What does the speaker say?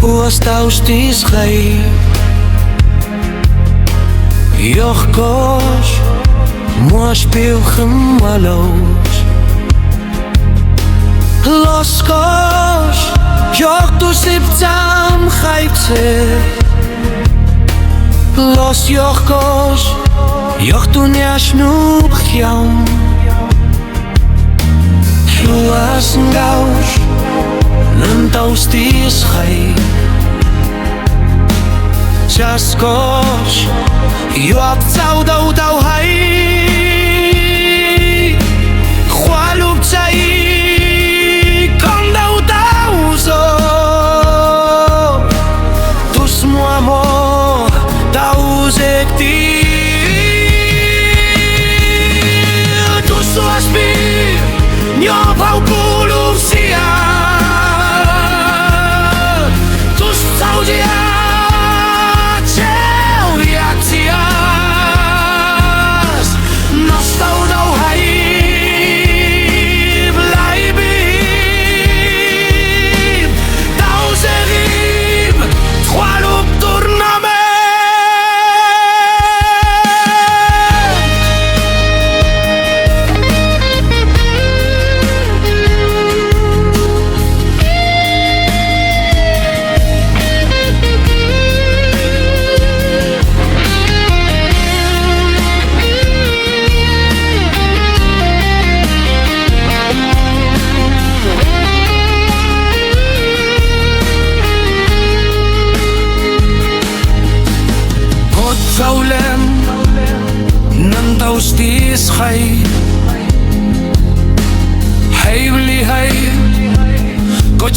Oas taus tisgay Yorkos Moas pilgrim walos Loskos Yorktus iptam gaitse Los Yorkos Yorktu niasnub giam 2hluas nkauj ntaus tisgay Jaskos Yoak tsau dau dau hai Khwalup tsai Kon dau dau zo Tus mo amor Dau zekti Tus so aspir Nyo vau pulup sia Tus tsau dia ntaus tisgay Hey bli hey Koj